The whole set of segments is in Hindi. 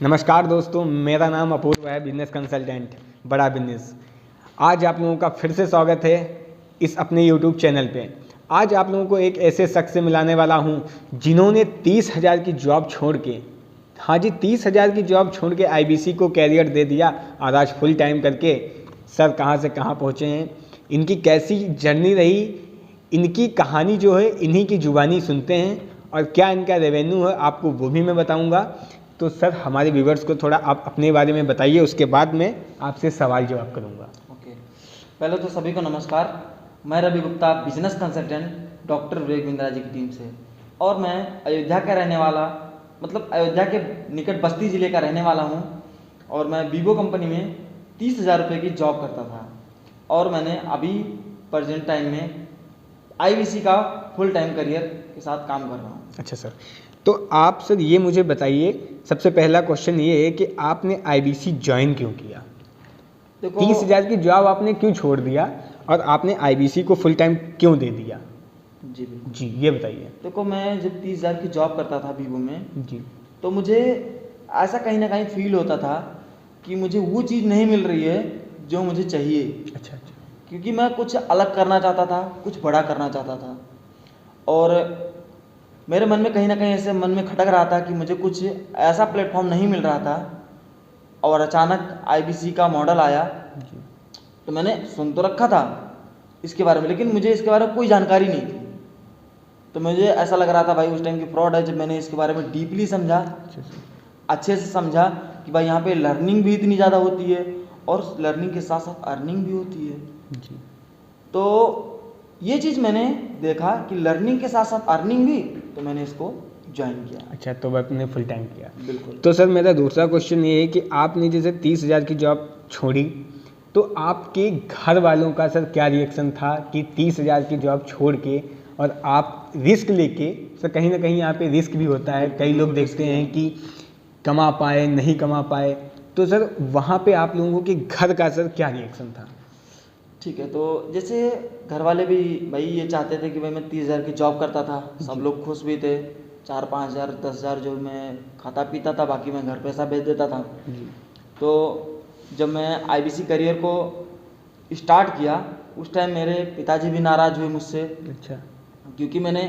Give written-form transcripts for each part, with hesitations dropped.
नमस्कार दोस्तों, मेरा नाम अपूर्व है, बिजनेस कंसल्टेंट बड़ा बिजनेस। आज आप लोगों का फिर से स्वागत है इस अपने YouTube चैनल पे। आज आप लोगों को एक ऐसे शख्स से मिलाने वाला हूँ जिन्होंने 30,000 की जॉब छोड़ के, हाँ जी 30,000 की जॉब छोड़ के IBC को कैरियर दे दिया और आज फुल टाइम करके सर कहाँ से कहाँ पहुँचे हैं, इनकी कैसी जर्नी रही, इनकी कहानी जो है इन्हीं की जुबानी सुनते हैं और क्या इनका रेवेन्यू है आपको वो भी मैं बताऊँगा। तो सर हमारे व्यूवर्स को थोड़ा आप अपने बारे में बताइए, उसके बाद मैं आपसे सवाल जवाब करूंगा। ओके, पहले तो सभी को नमस्कार। मैं Ravi Gupta, business consultant doctor Vivek Bindra ji की टीम से, और मैं अयोध्या का रहने वाला, मतलब अयोध्या के निकट बस्ती ज़िले का रहने वाला हूं। और मैं वीवो कंपनी में 30,000 रुपये की जॉब करता था और मैंने अभी प्रेजेंट टाइम में IBC का फुल टाइम करियर के साथ काम कर रहा हूँ। अच्छा सर, तो आप सर ये मुझे बताइए, सबसे पहला क्वेश्चन ये है कि आपने IBC ज्वाइन क्यों किया? देखो 30,000 की जॉब आपने क्यों छोड़ दिया और आपने IBC को फुल टाइम क्यों दे दिया? जी बिल्कुल जी ये बताइए। देखो, मैं जब 30,000 की जॉब करता था वीवो में, जी तो मुझे ऐसा कहीं ना कहीं फील होता था कि मुझे वो चीज़ नहीं मिल रही है जो मुझे चाहिए। अच्छा अच्छा। क्योंकि मैं कुछ अलग करना चाहता था, कुछ बड़ा करना चाहता था, और मेरे मन में कहीं ना कहीं ऐसे मन में खटक रहा था कि मुझे कुछ ऐसा प्लेटफॉर्म नहीं मिल रहा था। और अचानक IBC का मॉडल आया, जी तो मैंने सुन तो रखा था इसके बारे में, लेकिन मुझे इसके बारे में कोई जानकारी नहीं थी। तो मुझे ऐसा लग रहा था भाई उस टाइम की फ्रॉड है। जब मैंने इसके बारे में डीपली समझा, अच्छा सर। अच्छे से समझा कि भाई यहाँ पे लर्निंग भी इतनी ज़्यादा होती है और लर्निंग के साथ साथ अर्निंग भी होती है। जी तो ये चीज़ मैंने देखा कि लर्निंग के साथ साथ अर्निंग भी, तो मैंने इसको ज्वाइन किया। अच्छा, तो आपने फुल टाइम किया। बिल्कुल। तो सर मेरा दूसरा क्वेश्चन ये है कि आपने जैसे 30,000 की जॉब छोड़ी, तो आपके घर वालों का सर क्या रिएक्शन था कि 30,000 की जॉब छोड़ के और आप रिस्क लेके, सर कहीं ना कहीं यहाँ पे रिस्क भी होता है, कई लोग देखते हैं कि कमा पाए नहीं कमा पाए, तो सर वहाँ पे आप लोगों के घर का सर क्या रिएक्शन था? ठीक है, तो जैसे घर वाले भी भाई ये चाहते थे कि भाई मैं 30,000 की जॉब करता था, सब लोग खुश भी थे। 4-5 हज़ार 10,000 जो मैं खाता पीता था, बाकी मैं घर पैसा भेज देता था। जी तो जब मैं IBC करियर को स्टार्ट किया, उस टाइम मेरे पिताजी भी नाराज़ हुए मुझसे, अच्छा। क्योंकि मैंने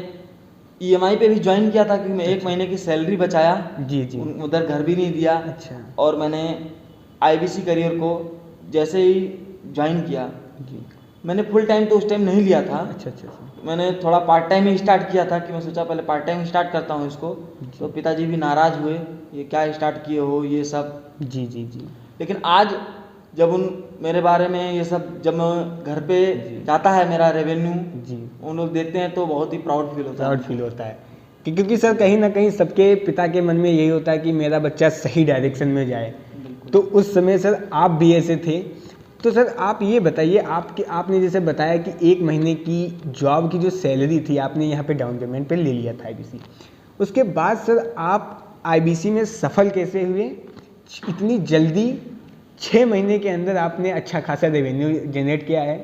EMI पे भी ज्वाइन किया था, क्योंकि मैं 1 महीने की सैलरी बचाया, जी जी। उधर घर भी नहीं दिया। अच्छा। और मैंने IBC करियर को जैसे ही ज्वाइन किया, जी। मैंने फुल टाइम तो उस टाइम नहीं लिया था। अच्छा अच्छा सर। मैंने थोड़ा पार्ट टाइम ही स्टार्ट किया था, कि मैं सोचा पहले पार्ट टाइम स्टार्ट करता हूँ इसको। तो पिताजी भी नाराज़ हुए, ये क्या स्टार्ट किए हो ये सब। जी जी जी। लेकिन आज जब उन मेरे बारे में ये सब, जब मैं घर पे जाता है मेरा रेवेन्यू, जी उन लोग देखते हैं तो बहुत ही प्राउड फील होता है। प्राउड फील होता है क्योंकि सर कहीं ना कहीं सबके पिता के मन में यही होता है कि मेरा बच्चा सही डायरेक्शन में जाए। तो उस समय सर आप भी ऐसे थे। तो सर आप ये बताइए, आपने जैसे बताया कि 1 महीने की जॉब की जो सैलरी थी आपने यहाँ पे डाउन पेमेंट पे ले लिया था IBC, उसके बाद सर आप IBC में सफल कैसे हुए? इतनी जल्दी 6 महीने के अंदर आपने अच्छा खासा रेवेन्यू जनरेट किया है।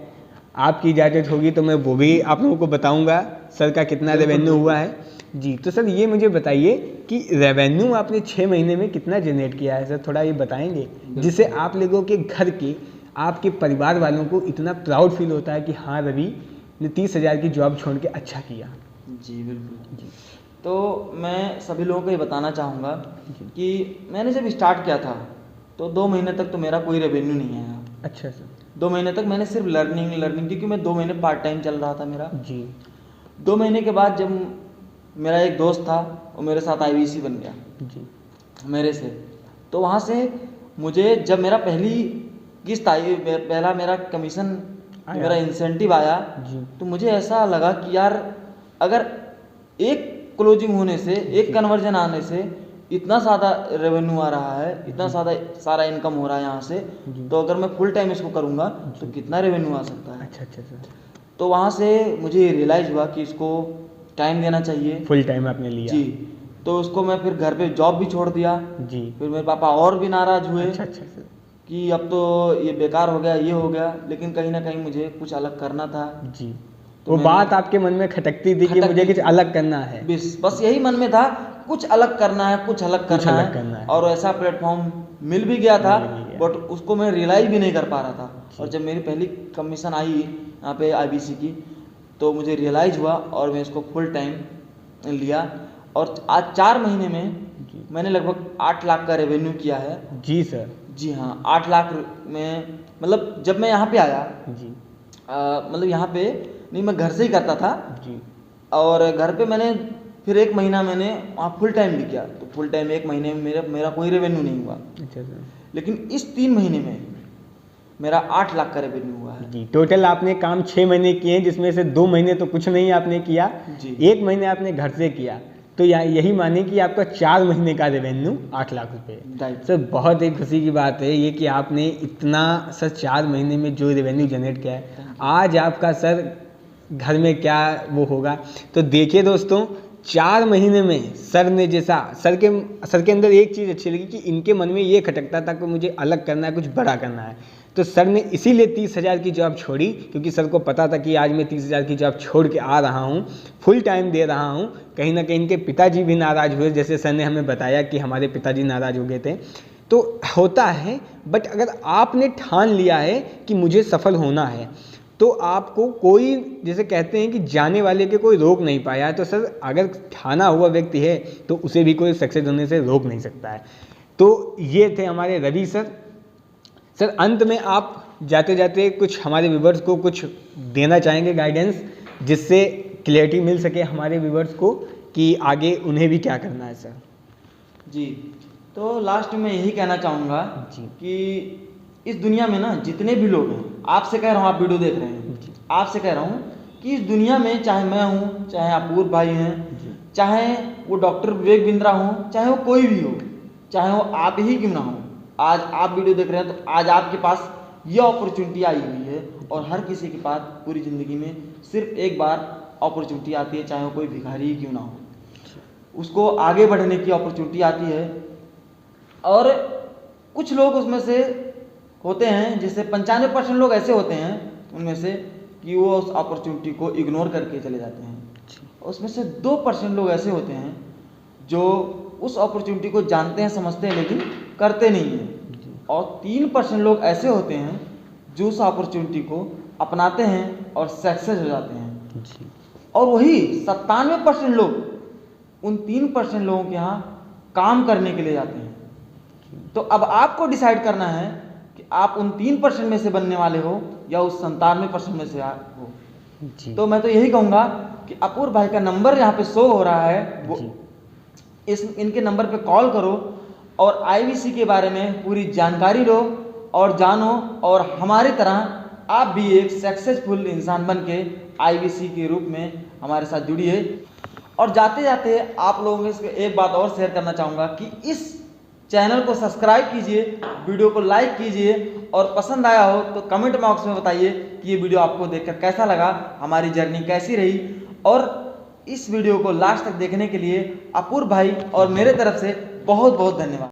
आपकी इजाज़त होगी तो मैं वो भी आप लोगों को बताऊंगा सर का कितना रेवेन्यू हुआ है। जी तो सर ये मुझे बताइए कि रेवेन्यू आपने 6 महीने में कितना जनरेट किया है सर, थोड़ा ये बताएंगे, जिससे आप लोगों के घर के, आपके परिवार वालों को इतना प्राउड फील होता है कि हाँ रवि ने 30,000 की जॉब छोड़ के अच्छा किया। जी बिल्कुल जी। तो मैं सभी लोगों को ये बताना चाहूँगा कि मैंने जब स्टार्ट किया था तो 2 महीने तक तो मेरा कोई रेवेन्यू नहीं आया। अच्छा सर। 2 महीने तक मैंने सिर्फ लर्निंग, क्योंकि मैं 2 महीने पार्ट टाइम चल रहा था मेरा। जी 2 महीने के बाद जब मेरा एक दोस्त था, वो मेरे साथ IBC बन गया जी। मेरे से। तो वहाँ से मुझे जब मेरा पहली किस्त आई, पहला मेरा कमीशन, मेरा इंसेंटिव आया, जी तो मुझे ऐसा लगा कि यार अगर एक क्लोजिंग होने से, एक कन्वर्जन आने से इतना ज़्यादा रेवेन्यू आ रहा है, इतना सारा इनकम हो रहा है यहाँ से, तो अगर मैं फुल टाइम इसको करूँगा तो कितना रेवेन्यू आ सकता है। अच्छा अच्छा सर। तो वहाँ से मुझे रियलाइज़ हुआ कि इसको टाइम देना चाहिए। फुल टाइम आपने लिया? जी। तो उसको मैं फिर घर पे जॉब भी छोड़ दिया। जी। फिर मेरे पापा और भी नाराज़ हुए। अच्छा अच्छा सर। कि अब तो ये बेकार हो गया, ये हो गया, लेकिन कहीं ना कहीं मुझे कुछ अलग करना था। जी। तो वो मैंने- बात आपके मन में खटकती थी कि मुझे कुछ अलग करना है। बस यही मन में था, कुछ अलग करना है, कुछ अलग करना अलग है, करना है। और ऐसा प्लेटफॉर्म मिल भी गया था, मिल भी गया। बट उसको मैं रियलाइज भी नहीं कर पा रहा था। और जब मेरी पहली कमीशन आई यहाँ पे IBC की, तो मुझे रियलाइज हुआ और मैं इसको फुल टाइम लिया, और आज 4 महीने में जी। मैंने लगभग 8 लाख का रेवेन्यू किया है। जी सर। जी हाँ, 8 लाख में, मतलब जब मैं यहाँ पे आया, जी मतलब यहाँ पे नहीं, मैं घर से ही करता था, जी और घर पे मैंने फिर 1 महीना मैंने वहाँ फुल टाइम भी किया, तो फुल टाइम 1 महीने में मेरा कोई रेवेन्यू नहीं हुआ। अच्छा सर। लेकिन इस 3 महीने में मेरा 8 लाख का रेवेन्यू हुआ है। जी, टोटल आपने काम 6 महीने किए हैं, जिसमें से 2 महीने तो कुछ नहीं आपने किया, जी। 1 महीने आपने घर से किया, तो यही माने कि आपका 4 महीने का रेवेन्यू 8 लाख रुपए। राइट। सर बहुत ही खुशी की बात है ये कि आपने इतना सर 4 महीने में जो रेवेन्यू जनरेट किया है। आज आपका सर घर में क्या वो होगा, तो देखिए दोस्तों, 4 महीने में सर ने जैसा सर के अंदर एक चीज़ अच्छी लगी कि इनके मन में ये खटकता था कि मुझे अलग करना है, कुछ बड़ा करना है, तो सर ने इसीलिए 30,000 की जॉब छोड़ी, क्योंकि सर को पता था कि आज मैं 30,000 की जॉब छोड़ के आ रहा हूँ, फुल टाइम दे रहा हूँ। कहीं ना कहीं इनके पिताजी भी नाराज़ हुए, जैसे सर ने हमें बताया कि हमारे पिताजी नाराज़ हो गए थे। तो होता है, बट अगर आपने ठान लिया है कि मुझे सफल होना है, तो आपको कोई, जैसे कहते हैं कि जाने वाले के कोई रोक नहीं पाया है, तो सर अगर ठाना हुआ व्यक्ति है तो उसे भी कोई सक्सेस होने से रोक नहीं सकता है। तो ये थे हमारे रवि सर। सर अंत में आप जाते जाते कुछ हमारे व्यूवर्स को कुछ देना चाहेंगे गाइडेंस, जिससे क्लियरिटी मिल सके हमारे व्यूवर्स को कि आगे उन्हें भी क्या करना है सर? जी, तो लास्ट में यही कहना चाहूँगा जी। कि इस दुनिया में ना जितने भी लोग हैं, आपसे कह रहा हूँ, आप वीडियो देख रहे हैं, जी। आपसे कह रहा हूँ कि इस दुनिया में चाहे मैं हूँ, चाहे अपूर्व भाई हैं, चाहे वो डॉक्टर विवेक बिंद्रा हों, चाहे वो कोई भी हो, चाहे वो आप ही क्यों ना हो, आज आप वीडियो देख रहे हैं तो आज आपके पास ये अपॉर्चुनिटी आई हुई है। और हर किसी के पास पूरी ज़िंदगी में सिर्फ एक बार अपॉर्चुनिटी आती है, चाहे वो कोई भिखारी ही क्यों ना हो, उसको आगे बढ़ने की अपॉर्चुनिटी आती है। और कुछ लोग उसमें से होते हैं, जैसे 95% लोग ऐसे होते हैं उनमें से कि वो उस अपॉर्चुनिटी को इग्नोर करके चले जाते हैं। उसमें से 2% लोग ऐसे होते हैं जो उस अपॉर्चुनिटी को जानते हैं, समझते हैं, लेकिन करते नहीं हैं। और 3% लोग ऐसे होते हैं जो उस अपॉर्चुनिटी को अपनाते हैं और सक्सेस हो जाते हैं। और वही 97% लोग उन 3% लोगों के यहाँ काम करने के लिए जाते हैं। तो अब आपको डिसाइड करना है कि आप उन 3% में से बनने वाले हो या उस 97% में से हो। जी। तो मैं तो यही कहूँगा कि अपूर्व भाई का नंबर यहाँ पे शो हो रहा है, वो इनके नंबर पे कॉल करो और IBC के बारे में पूरी जानकारी लो और जानो, और हमारी तरह आप भी एक सक्सेसफुल इंसान बन के IBC के रूप में हमारे साथ जुड़िए। और जाते जाते आप लोगों से एक बात और शेयर करना चाहूँगा कि इस चैनल को सब्सक्राइब कीजिए, वीडियो को लाइक कीजिए, और पसंद आया हो तो कमेंट बॉक्स में बताइए कि ये वीडियो आपको देखकर कैसा लगा, हमारी जर्नी कैसी रही। और इस वीडियो को लास्ट तक देखने के लिए अपूर्व भाई और मेरे तरफ से बहुत बहुत धन्यवाद।